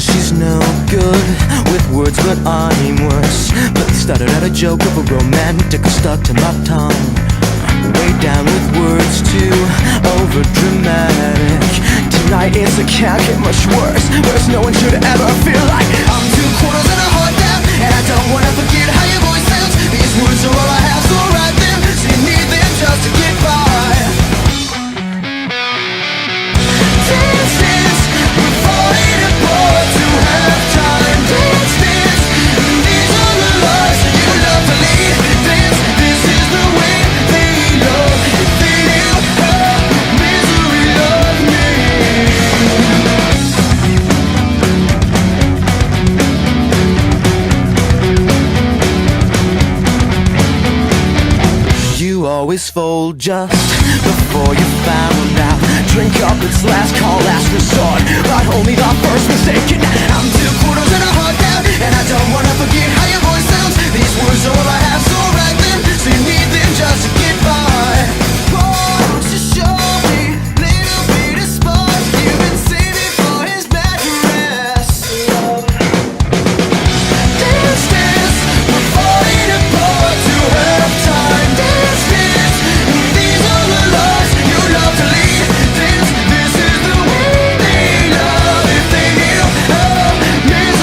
she's no good with words, but I'm worse. But started out a joke of a romantic stuck to my tongue. Way down with words too over dramatic. Tonight it's a can't get much worse. Worse, no one should ever feel like I'm 2/4 and a heart down, and I don't wanna forget how your voice sounds. These words are all I have, so write them. So you need them just to get by. Dance, dance, we're falling apart to have time. Dance, dance, these are the lives you love to lead. Dance, this is the way they love. If they knew how misery loved me. You always fold just before you found out. Drink up, it's last call, last resort, but only the first mistake. And I'm 2/4 and a heart down, and I don't wanna forget how your voice sounds. These words are all I have, so write them. So you need them just to get by. Won't you show me little bit of spark you've been saving for his bad dress? Dance, dance, we're falling apart to have time. Dance, dance, these are the lives you love to lead. Dance, this is the way they love. If they knew how misery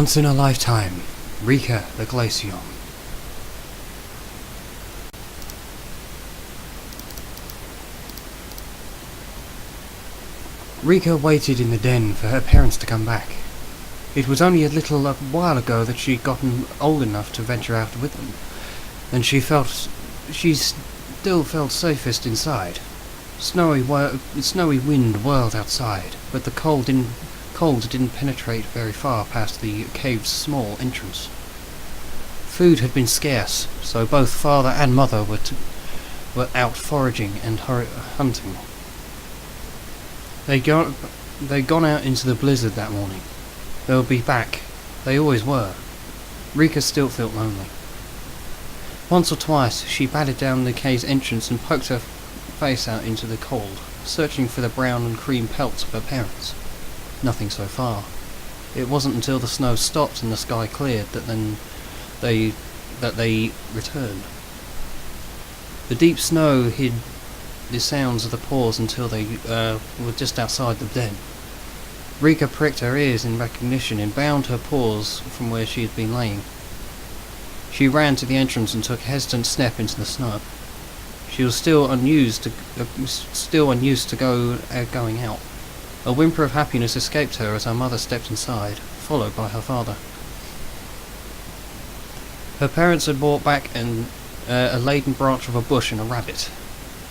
Once in a lifetime, Rika the Glaceon. Rika waited in the den for her parents to come back. It was only a little while ago that she'd gotten old enough to venture out with them, and she still felt safest inside. Snowy wind whirled outside, but the cold didn't penetrate very far past the cave's small entrance. Food had been scarce, so both father and mother were out foraging and hunting. They'd gone out into the blizzard that morning. They would be back. They always were. Rika still felt lonely. Once or twice she batted down the cave's entrance and poked her face out into the cold, searching for the brown and cream pelts of her parents. Nothing so far. It wasn't until the snow stopped and the sky cleared that they returned. The deep snow hid the sounds of the paws until they were just outside the den. Rika pricked her ears in recognition and bound her paws from where she had been laying. She ran to the entrance and took a hesitant step into the snow. She was still unused to going out. A whimper of happiness escaped her as her mother stepped inside, followed by her father. Her parents had brought back a laden branch of a bush and a rabbit.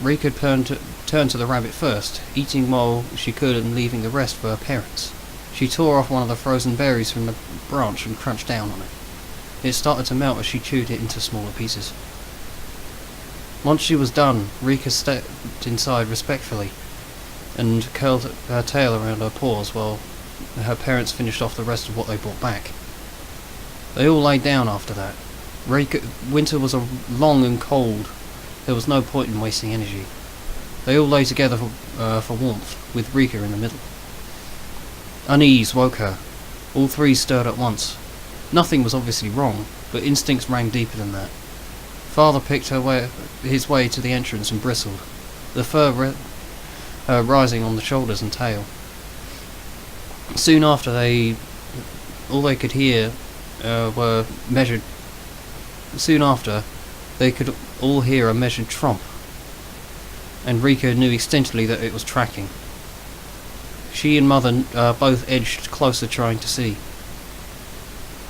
Rika turned to the rabbit first, eating while she could and leaving the rest for her parents. She tore off one of the frozen berries from the branch and crunched down on it. It started to melt as she chewed it into smaller pieces. Once she was done, Rika stepped inside respectfully and curled her tail around her paws while her parents finished off the rest of what they brought back. They all lay down after that. Winter was long and cold. There was no point in wasting energy. They all lay together for warmth, with Rika in the middle. Unease woke her. All three stirred at once. Nothing was obviously wrong, but instincts ran deeper than that. Father picked his way to the entrance and bristled, the fur rising on the shoulders and tail. Soon after, all they could hear were measured. Soon after, they could all hear a measured tromp, and Rika knew instinctively that it was tracking. She and Mother both edged closer, trying to see.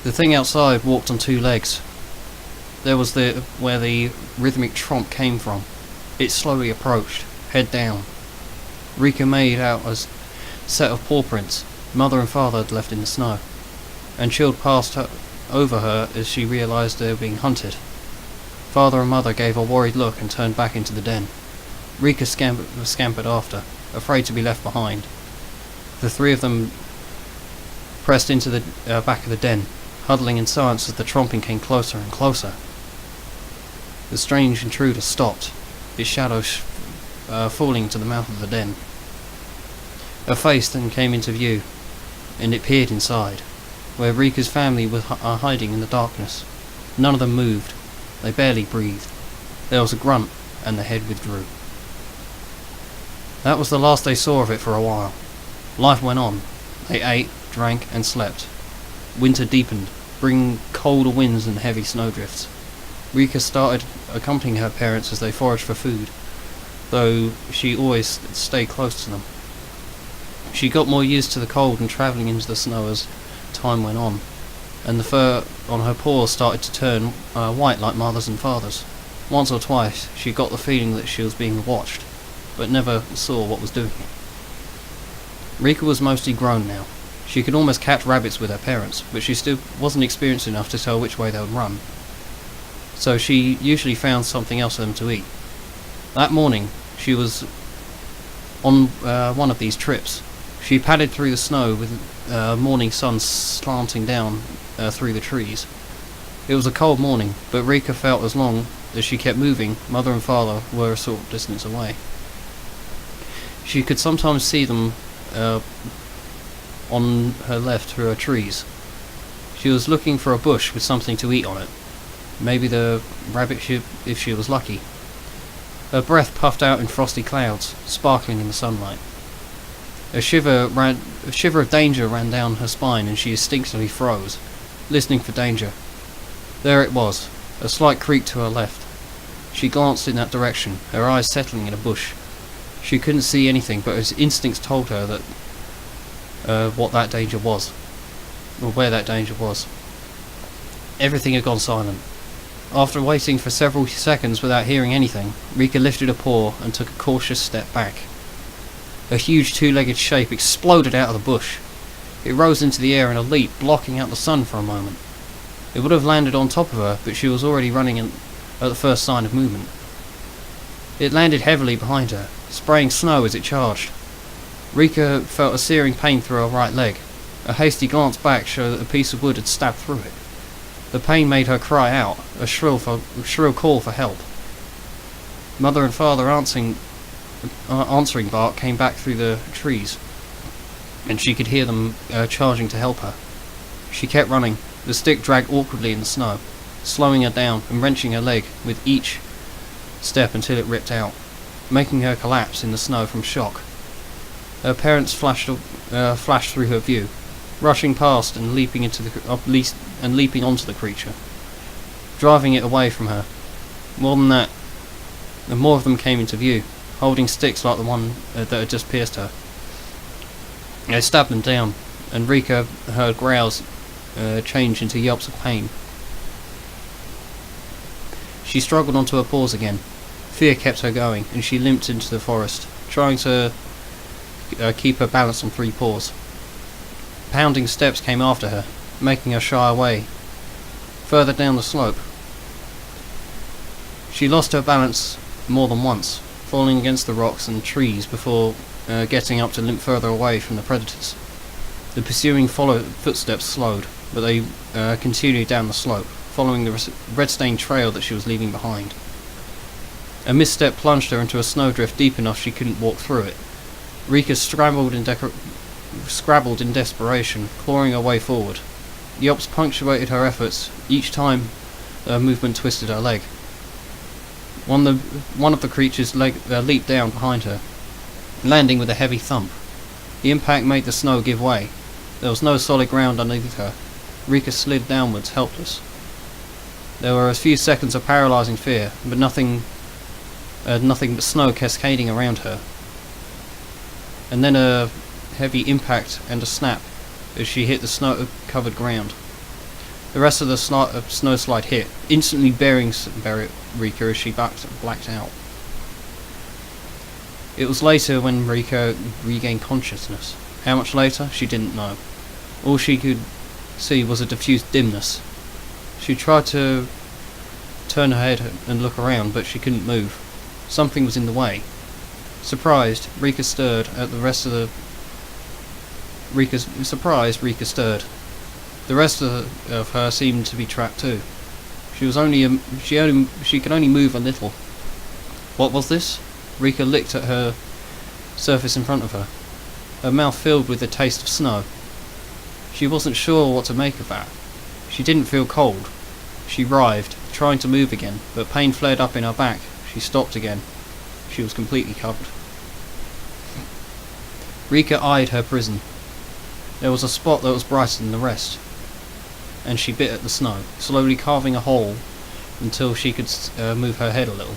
The thing outside walked on two legs. There was where the rhythmic tromp came from. It slowly approached, head down. Rika made out a set of paw prints Mother and Father had left in the snow, and chilled past her, over her as she realized they were being hunted. Father and Mother gave a worried look and turned back into the den. Rika scampered after, afraid to be left behind. The three of them pressed into the back of the den, huddling in silence as the tromping came closer and closer. The strange intruder stopped, its shadow falling to the mouth of the den. A face then came into view, and it peered inside, where Rika's family was hiding in the darkness. None of them moved. They barely breathed. There was a grunt, and the head withdrew. That was the last they saw of it for a while. Life went on. They ate, drank, and slept. Winter deepened, bringing colder winds and heavy snowdrifts. Rika started accompanying her parents as they foraged for food, though she always stayed close to them. She got more used to the cold and travelling into the snow as time went on, and the fur on her paws started to turn white like Mother's and Father's. Once or twice she got the feeling that she was being watched, but never saw what was doing it. Rika was mostly grown now. She could almost catch rabbits with her parents, but she still wasn't experienced enough to tell which way they would run. So she usually found something else for them to eat. That morning, she was on one of these trips. She padded through the snow with morning sun slanting down through the trees. It was a cold morning, but Rika felt as long as she kept moving, Mother and Father were a short distance away. She could sometimes see them on her left through her trees. She was looking for a bush with something to eat on it. Maybe the rabbit if she was lucky. Her breath puffed out in frosty clouds, sparkling in the sunlight. A shiver of danger ran down her spine, and she instinctively froze. listening for danger. There it was, a slight creak to her left. She glanced in that direction, her eyes settling in a bush. She couldn't see anything, but her instincts told her that what that danger was, or where that danger was. Everything had gone silent. After waiting for several seconds without hearing anything, Rika lifted a paw and took a cautious step back. A huge two-legged shape exploded out of the bush. It rose into the air in a leap, blocking out the sun for a moment. It would have landed on top of her, but she was already running at the first sign of movement. It landed heavily behind her, spraying snow as it charged. Rika felt a searing pain through her right leg. A hasty glance back showed that a piece of wood had stabbed through it. The pain made her cry out, a shrill call for help. Mother and father answering bark came back through the trees, and she could hear them charging to help her. She kept running. The stick dragged awkwardly in the snow, slowing her down and wrenching her leg with each step until it ripped out, making her collapse in the snow from shock. Her parents flashed through her view, rushing past and leaping onto the creature, driving it away from her. More than that, more of them came into view, holding sticks like the one that had just pierced her. They stabbed them down, and Rika heard growls change into yelps of pain. She struggled onto her paws again. Fear kept her going, and she limped into the forest, trying to keep her balance on three paws. Pounding steps came after her, making her shy away. Further down the slope, she lost her balance more than once, falling against the rocks and trees before getting up to limp further away from the predators. The pursuing footsteps slowed, but they continued down the slope, following the red-stained trail that she was leaving behind. A misstep plunged her into a snowdrift deep enough she couldn't walk through it. Rika scrabbled in desperation, clawing her way forward. Yelps punctuated her efforts each time her movement twisted her leg. One of the creatures leaped down behind her, landing with a heavy thump. The impact made the snow give way. There was no solid ground underneath her. Rika slid downwards, helpless. There were a few seconds of paralysing fear, but nothing but snow cascading around her. And then a heavy impact and a snap as she hit the snow-covered ground. The rest of the snowslide hit, instantly burying Rika as she blacked out. It was later when Rika regained consciousness. How much later, she didn't know. All she could see was a diffused dimness. She tried to turn her head and look around, but she couldn't move. Something was in the way. Surprised, Rika stirred. The rest of her seemed to be trapped too. She could only move a little. What was this? Rika looked at her surface in front of her, her mouth filled with the taste of snow. She wasn't sure what to make of that. She didn't feel cold. She writhed, trying to move again, but pain flared up in her back. She stopped again. She was completely covered. Rika eyed her prison. There was a spot that was brighter than the rest, and she bit at the snow, slowly carving a hole until she could move her head a little.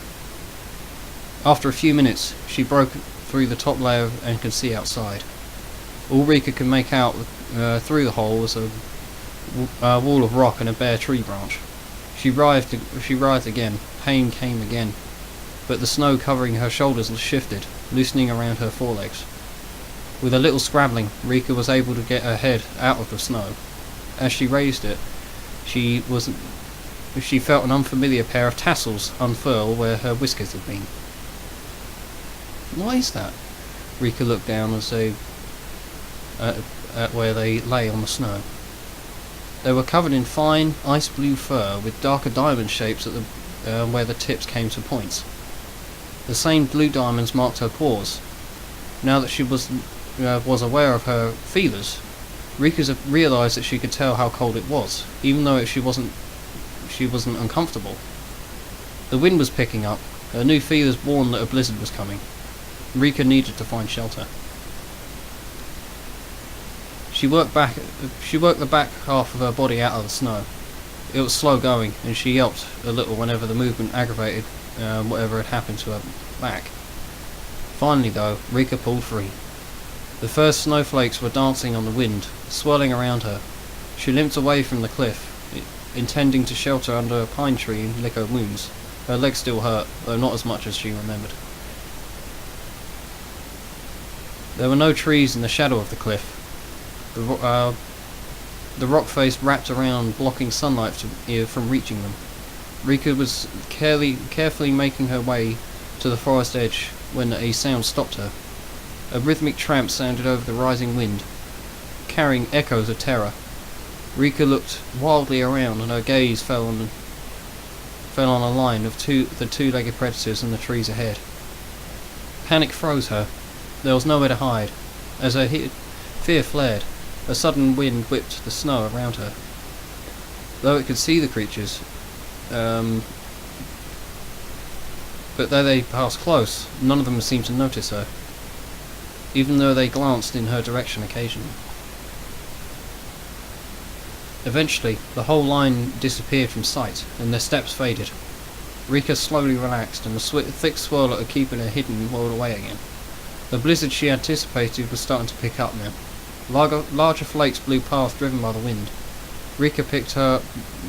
After a few minutes, she broke through the top layer and could see outside. All Rika could make out through the hole was a wall of rock and a bare tree branch. She writhed again. Pain came again, but the snow covering her shoulders shifted, loosening around her forelegs. With a little scrabbling, Rika was able to get her head out of the snow. As she raised it, she felt an unfamiliar pair of tassels unfurl where her whiskers had been. What is that? Rika looked down as they at where they lay on the snow. They were covered in fine ice blue fur with darker diamond shapes at the where the tips came to points. The same blue diamonds marked her paws. Now that she was aware of her feelers, Rika realised that she could tell how cold it was, even though she wasn't uncomfortable. The wind was picking up. Her new feelers warned that a blizzard was coming. Rika needed to find shelter. She worked the back half of her body out of the snow. It was slow going, and she yelped a little whenever the movement aggravated whatever had happened to her back. Finally, though, Rika pulled free. The first snowflakes were dancing on the wind, swirling around her. She limped away from the cliff, intending to shelter under a pine tree and lick her wounds. Her legs still hurt, though not as much as she remembered. There were no trees in the shadow of the cliff. The rock face wrapped around, blocking sunlight from reaching them. Rika was carefully making her way to the forest edge when a sound stopped her. A rhythmic tramp sounded over the rising wind, carrying echoes of terror. Rika looked wildly around, and her gaze fell on a line of the two-legged predators in the trees ahead. Panic froze her. There was nowhere to hide. As her fear flared, a sudden wind whipped the snow around her. Though it could see the creatures, but though they passed close, none of them seemed to notice her, even though they glanced in her direction occasionally. Eventually, the whole line disappeared from sight, and their steps faded. Rika slowly relaxed, and the thick swirl that had keeping her hidden rolled away again. The blizzard she anticipated was starting to pick up now. Larger flakes blew past, driven by the wind. Rika picked her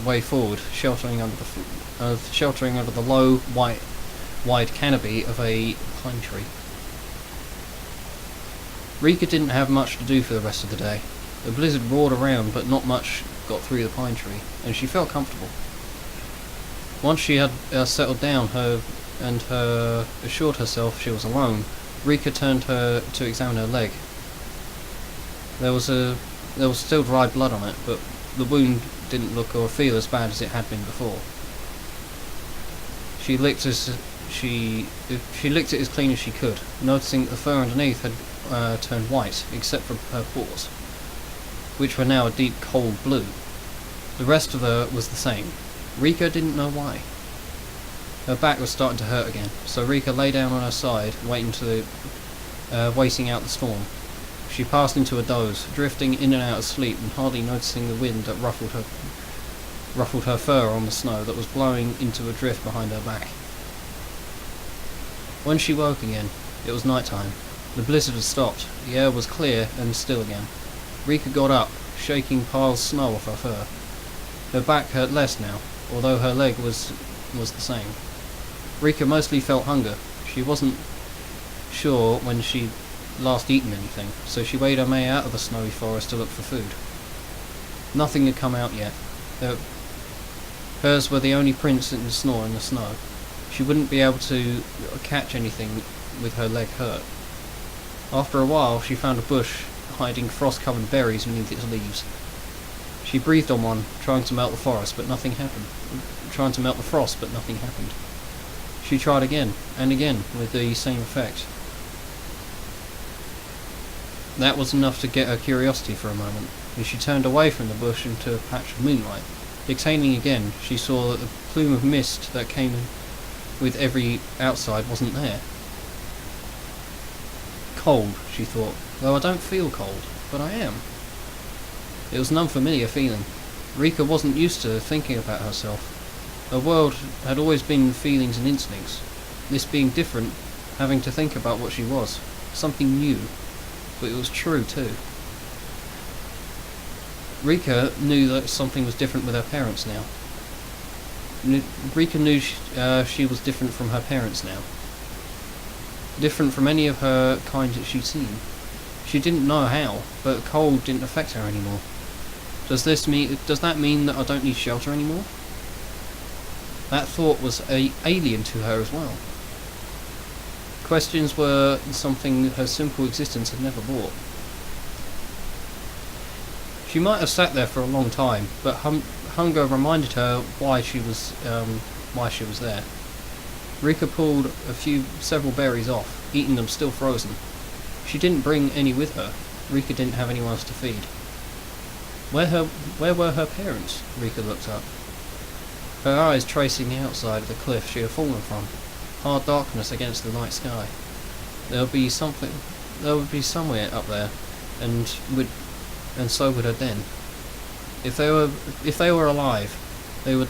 way forward, sheltering under the low, wide canopy of a pine tree. Rika didn't have much to do for the rest of the day. The blizzard roared around, but not much got through the pine tree, and she felt comfortable. Once she had settled down and assured herself she was alone, Rika turned to examine her leg. There was still dried blood on it, but the wound didn't look or feel as bad as it had been before. She licked it as clean as she could, noticing that the fur underneath had turned white, except for her paws, which were now a deep cold blue. The rest of her was the same. Rika didn't know why. Her back was starting to hurt again, so Rika lay down on her side, waiting out the storm. She passed into a doze, drifting in and out of sleep and hardly noticing the wind that ruffled her fur on the snow that was blowing into a drift behind her back. When she woke again, it was night time. The blizzard had stopped, the air was clear and still again. Rika got up, shaking piles of snow off her fur. Her back hurt less now, although her leg was the same. Rika mostly felt hunger. She wasn't sure when she'd last eaten anything, so she made her way out of the snowy forest to look for food. Nothing had come out yet. Hers were the only prints in the snow. She wouldn't be able to catch anything with her leg hurt. After a while, she found a bush hiding frost-covered berries beneath its leaves. She breathed on one, trying to melt the frost, but nothing happened. She tried again, and again, with the same effect. That was enough to get her curiosity for a moment, and she turned away from the bush into a patch of moonlight. Exhaling again, she saw that the plume of mist that came with every outside wasn't there. Cold, she thought, though I don't feel cold, but I am. It was an unfamiliar feeling. Rika wasn't used to thinking about herself. Her world had always been feelings and instincts. This being different, having to think about what she was. Something new. But it was true too. Rika knew that something was different with her parents now. Rika knew she was different from her parents now. Different from any of her kind that she'd seen. She didn't know how, but cold didn't affect her anymore. Does that mean that I don't need shelter anymore? That thought was alien to her as well. Questions were something her simple existence had never brought. She might have sat there for a long time, but hunger reminded her why she was there. Rika pulled several berries off, eating them still frozen. She didn't bring any with her. Rika didn't have anyone else to feed. Where were her parents? Rika looked up. Her eyes tracing the outside of the cliff she had fallen from. Hard darkness against the night sky. There would be somewhere up there, and and so would her den. If they were alive, they would.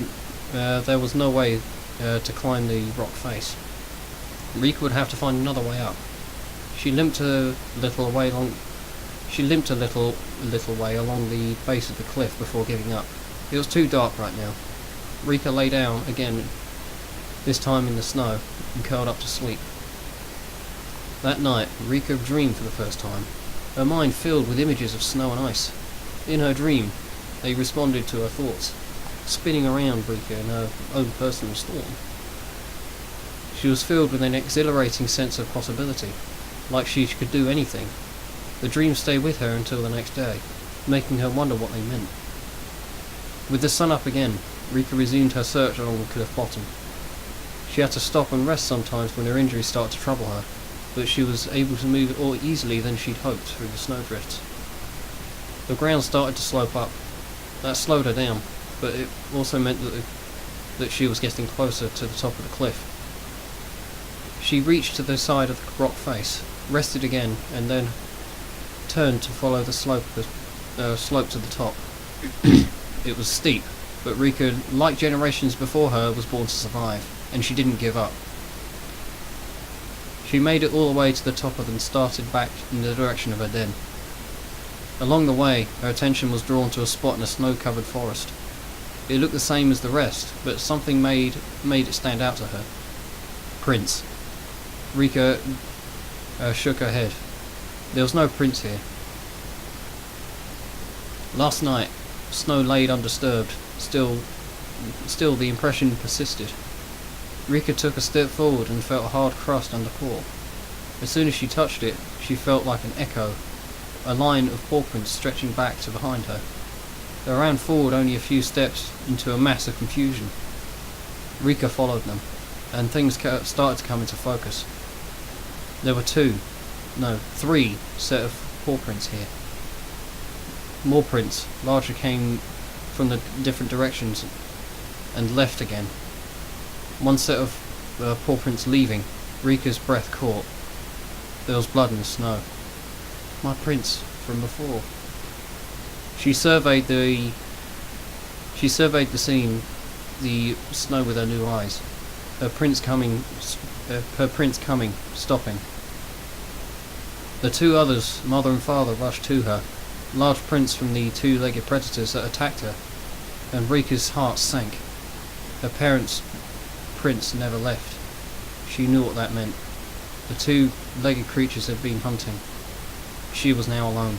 There was no way to climb the rock face. Rika would have to find another way up. She limped a little way along the base of the cliff before giving up. It was too dark right now. Rika lay down again, this time in the snow, and curled up to sleep. That night, Rika dreamed for the first time, her mind filled with images of snow and ice. In her dream, they responded to her thoughts, spinning around Rika in her own personal storm. She was filled with an exhilarating sense of possibility, like she could do anything. The dreams stayed with her until the next day, making her wonder what they meant. With the sun up again, Rika resumed her search along the cliff bottom. She had to stop and rest sometimes when her injuries started to trouble her, but she was able to move more easily than she'd hoped through the snowdrifts. The ground started to slope up. That slowed her down, but it also meant that she was getting closer to the top of the cliff. She reached to the side of the rock face, rested again, and then turned to follow the slope to the top. It was steep, but Rika, like generations before her, was born to survive, and she didn't give up. She made it all the way to the top and started back in the direction of her den. Along the way, her attention was drawn to a spot in a snow-covered forest. It looked the same as the rest, but something made it stand out to her. Prince. Rika shook her head. There was no prince here. Last night, snow laid undisturbed. Still the impression persisted. Rika took a step forward and felt a hard crust underfoot. As soon as she touched it, she felt like an echo, a line of paw prints stretching back to behind her. They ran forward only a few steps into a mass of confusion. Rika followed them, and things started to come into focus. There were three set of paw prints here. More prints, larger, came from the different directions and left again. One set of paw prints leaving. Rika's breath caught. There was blood in the snow. My prints from before. She surveyed the scene, the snow with her new eyes. Her prints coming, stopping. The two others, mother and father, rushed to her. Large prints from the two-legged predators that attacked her, and Rika's heart sank. Her parents' prints never left. She knew what that meant. The two-legged creatures had been hunting. She was now alone.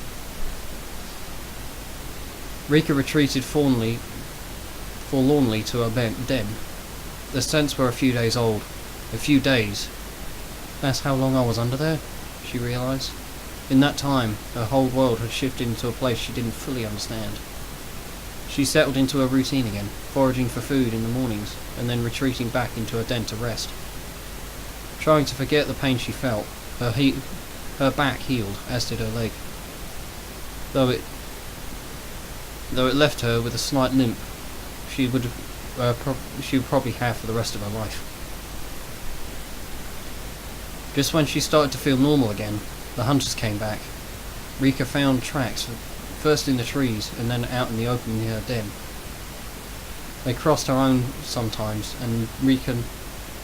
Rika retreated forlornly to her den. The scents were a few days old. A few days. That's how long I was under there, she realised. In that time, her whole world had shifted into a place she didn't fully understand. She settled into her routine again, foraging for food in the mornings, and then retreating back into her den to rest. Trying to forget the pain she felt, her back healed, as did her leg. Though it left her with a slight limp, she would probably have for the rest of her life. Just when she started to feel normal again, the hunters came back. Rika found tracks, first in the trees and then out in the open near her den. They crossed her own sometimes, and Rika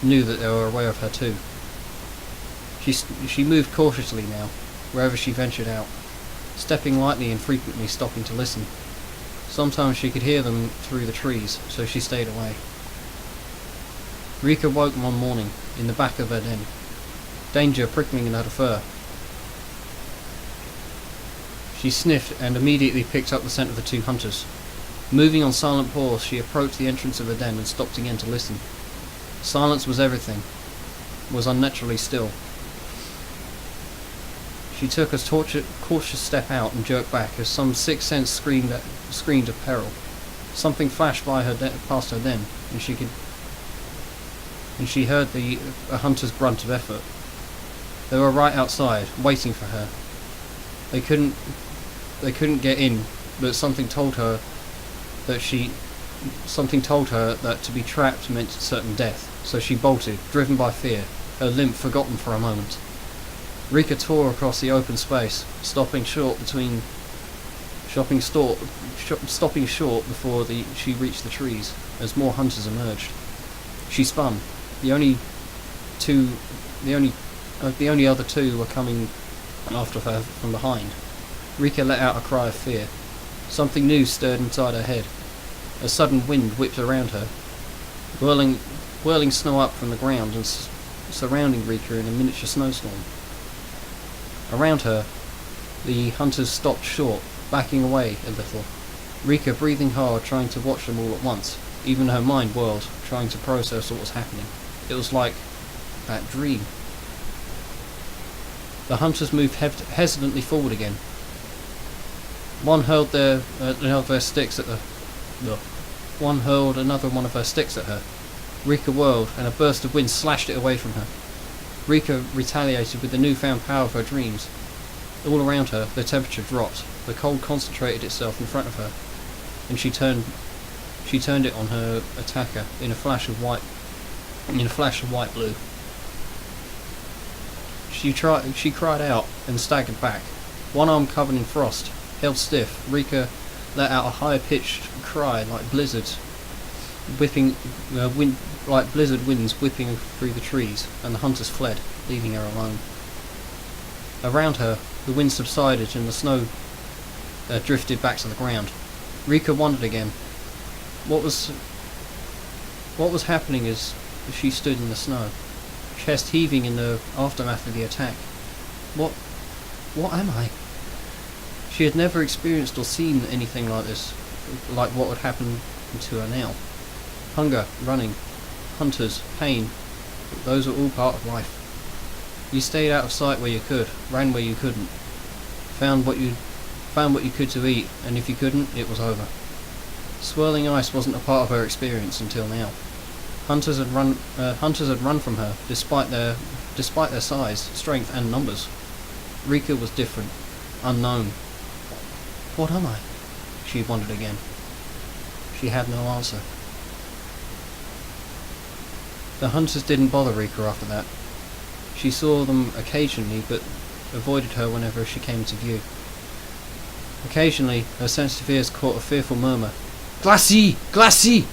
knew that they were aware of her too. She moved cautiously now, wherever she ventured out, stepping lightly and frequently stopping to listen. Sometimes she could hear them through the trees, so she stayed away. Rika woke one morning, in the back of her den, danger prickling in her fur. She sniffed and immediately picked up the scent of the two hunters. Moving on silent paws, she approached the entrance of the den and stopped again to listen. Silence was everything, was unnaturally still. She took a cautious step out and jerked back as some sixth sense screamed of peril. Something flashed by her past her den, and she heard a hunter's grunt of effort. They were right outside, waiting for her. They couldn't get in, but something told her that to be trapped meant certain death. So she bolted, driven by fear, her limp forgotten for a moment. Rika tore across the open space, stopping short stopping short before she reached the trees as more hunters emerged. She spun. The only other two were coming after her from behind. Rika let out a cry of fear. Something new stirred inside her head. A sudden wind whipped around her, whirling snow up from the ground and surrounding Rika in a miniature snowstorm. Around her, the hunters stopped short, backing away a little. Rika breathing hard, trying to watch them all at once. Even her mind whirled, trying to process what was happening. It was like that dream. The hunters moved hesitantly forward again. One hurled their sticks at One hurled another one of her sticks at her. Rika whirled, and a burst of wind slashed it away from her. Rika retaliated with the newfound power of her dreams. All around her, the temperature dropped. The cold concentrated itself in front of her, and she turned it on her attacker in a flash of white blue. She cried out and staggered back. One arm covered in frost, held stiff, Rika let out a high-pitched cry like blizzard winds whipping through the trees, and the hunters fled, leaving her alone. Around her, the wind subsided and the snow drifted back to the ground. Rika wondered again. What was happening as she stood in the snow, chest heaving in the aftermath of the attack? What am I? She had never experienced or seen anything like this, like what would happen to her now. Hunger, running, hunters, pain, those are all part of life. You stayed out of sight where you could, ran where you couldn't, found what you could to eat, and if you couldn't, it was over. Swirling ice wasn't a part of her experience until now. Hunters had run from her, despite their size, strength, and numbers. Rika was different, unknown. What am I? She wondered again. She had no answer. The hunters didn't bother Rika after that. She saw them occasionally, but avoided her whenever she came into view. Occasionally, her sensitive ears caught a fearful murmur. Glacis! Glacis!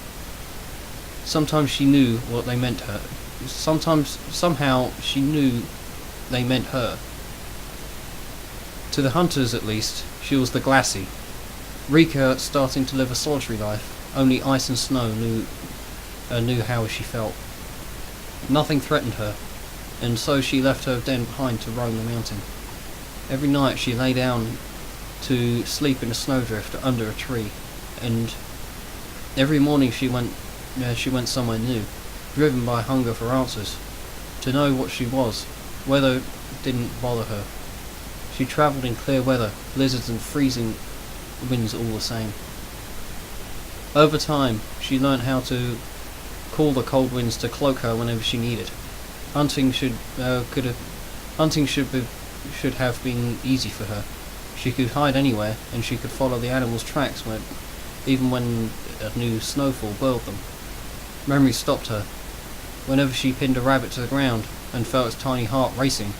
Sometimes she knew what they meant her. Somehow she knew they meant her. To the hunters, at least, she was the Glacis. Rika, starting to live a solitary life, only ice and snow knew how she felt. Nothing threatened her, and so she left her den behind to roam the mountain. Every night she lay down to sleep in a snowdrift under a tree, and every morning she went somewhere new, driven by hunger for answers. To know what she was, weather didn't bother her. She travelled in clear weather, blizzards and freezing winds all the same. Over time, she learnt how to call the cold winds to cloak her whenever she needed. Hunting should have been easy for her. She could hide anywhere, and she could follow the animals' tracks even when a new snowfall whirled them. Memory stopped her. Whenever she pinned a rabbit to the ground and felt its tiny heart racing,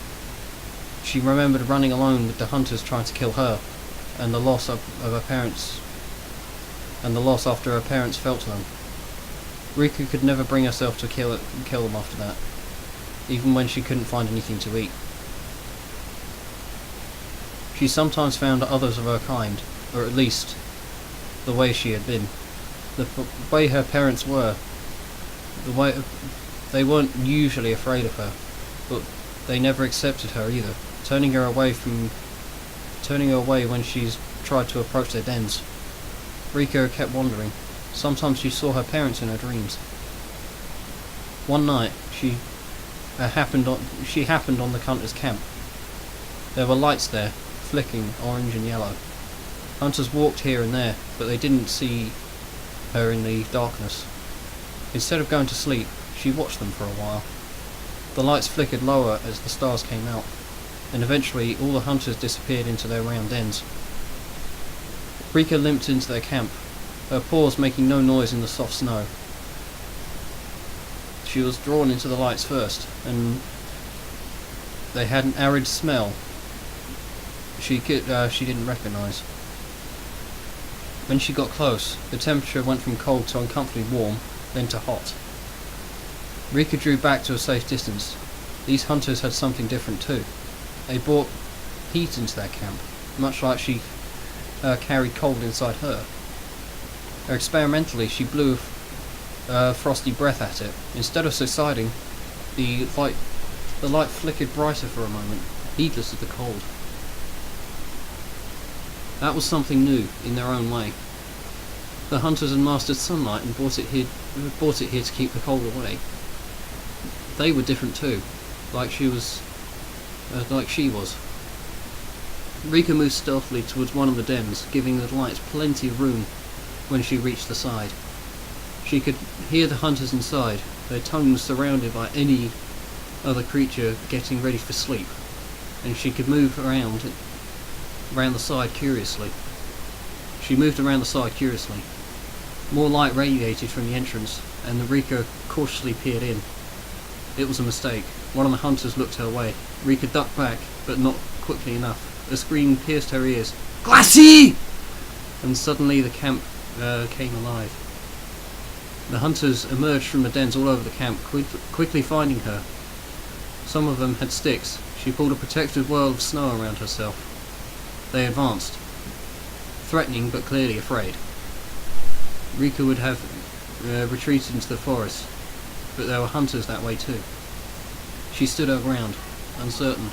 she remembered running alone with the hunters trying to kill her, and the loss of her parents, and the loss after her parents felt to them. Rika could never bring herself to kill them after that, even when she couldn't find anything to eat. She sometimes found others of her kind, or at least the way she had been, the way her parents were. They weren't usually afraid of her, but they never accepted her either, turning her away when she's tried to approach their dens. Rika kept wondering. Sometimes she saw her parents in her dreams. One night, she happened on the hunter's camp. There were lights there, flicking orange and yellow. Hunters walked here and there, but they didn't see her in the darkness. Instead of going to sleep, she watched them for a while. The lights flickered lower as the stars came out, and eventually all the hunters disappeared into their round dens. Rika limped into their camp, her paws making no noise in the soft snow. She was drawn into the lights first, and they had an arid smell she didn't recognise. When she got close, the temperature went from cold to uncomfortably warm, then to hot. Rika drew back to a safe distance. These hunters had something different too. They brought heat into their camp, much like she carried cold inside her. Experimentally, she blew a frosty breath at it. Instead of subsiding, the light flickered brighter for a moment, heedless of the cold. That was something new, in their own way. The hunters had mastered sunlight and brought it here to keep the cold away. They were different too, like she was. Rika moved stealthily towards one of the dens, giving the lights plenty of room when she reached the side. She could hear the hunters inside, their tongues surrounded by any other creature getting ready for sleep, and she could move around the side curiously. More light radiated from the entrance, and the Rika cautiously peered in. It was a mistake. One of the hunters looked her way. Rika ducked back, but not quickly enough. A scream pierced her ears. "Glassy!" And suddenly the camp came alive. The hunters emerged from the dens all over the camp, quickly finding her. Some of them had sticks. She pulled a protective whirl of snow around herself. They advanced, threatening but clearly afraid. Rika would have retreated into the forest, but there were hunters that way too. She stood her ground, uncertain.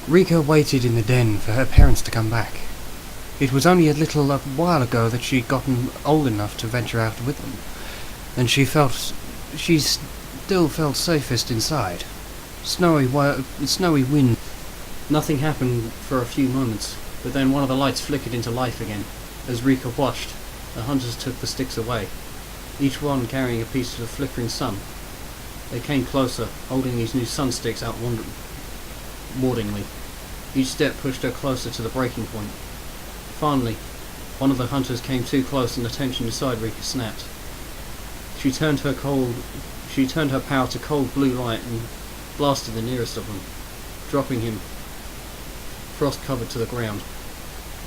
Rika waited in the den for her parents to come back. It was only a little while ago that she'd gotten old enough to venture out with them, and she still felt safest inside. Snowy wind. Nothing happened for a few moments, but then one of the lights flickered into life again. As Rika watched, the hunters took the sticks away, each one carrying a piece of the flickering sun. They came closer, holding these new sun sticks out wardingly. Each step pushed her closer to the breaking point. Finally, one of the hunters came too close and the tension inside Rika snapped. She turned her power to cold blue light and blasted the nearest of them, dropping him frost-covered to the ground.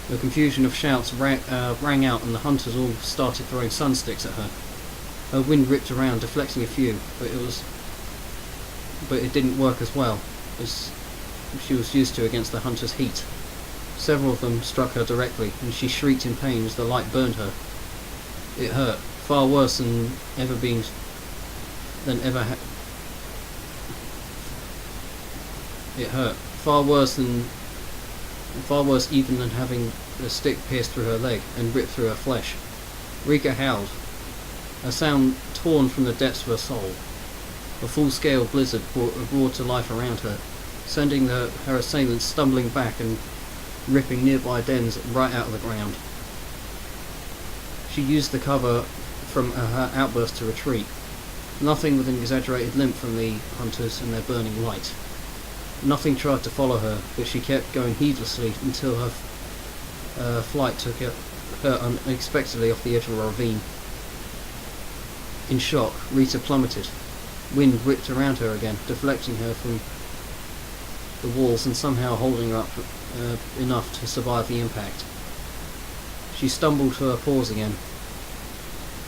The confusion of shouts rang out, and the hunters all started throwing sun sticks at her. Her wind ripped around, deflecting a few, but it didn't work as well as she was used to against the hunters' heat. Several of them struck her directly, and she shrieked in pain as the light burned her. It hurt, far worse than far worse even than having a stick pierced through her leg and ripped through her flesh. Rika howled, a sound torn from the depths of her soul. A full-scale blizzard roared to life around her, sending her assailants stumbling back and ripping nearby dens right out of the ground. She used the cover from her outburst to retreat, nothing with an exaggerated limp from the hunters and their burning light. Nothing tried to follow her, but she kept going heedlessly until her flight took her unexpectedly off the edge of a ravine. In shock, Rita plummeted. Wind whipped around her again, deflecting her from the walls and somehow holding her up enough to survive the impact. She stumbled to her paws again,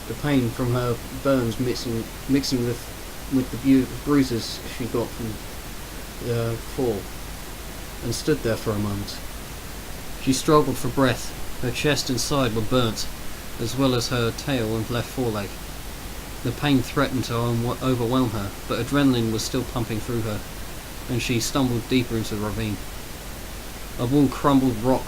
the pain from her burns mixing with the bruises she got from the fall, and stood there for a moment. She struggled for breath. Her chest and side were burnt, as well as her tail and left foreleg. The pain threatened to overwhelm her, but adrenaline was still pumping through her, and she stumbled deeper into the ravine. A wall of crumbled rock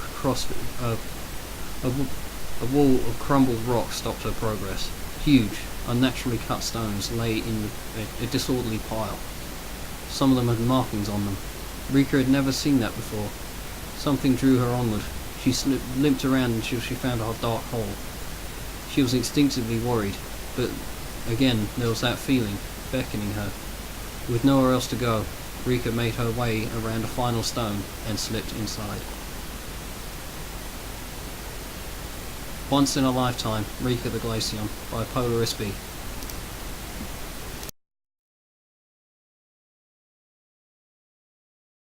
stopped her progress. Huge, unnaturally cut stones lay in a disorderly pile. Some of them had markings on them. Rika had never seen that before. Something drew her onward. She limped around until she found a dark hole. She was instinctively worried, but again there was that feeling beckoning her. With nowhere else to go, Rika made her way around a final stone and slipped inside. Once in a Lifetime, Rika the Glacion by Polar Isby.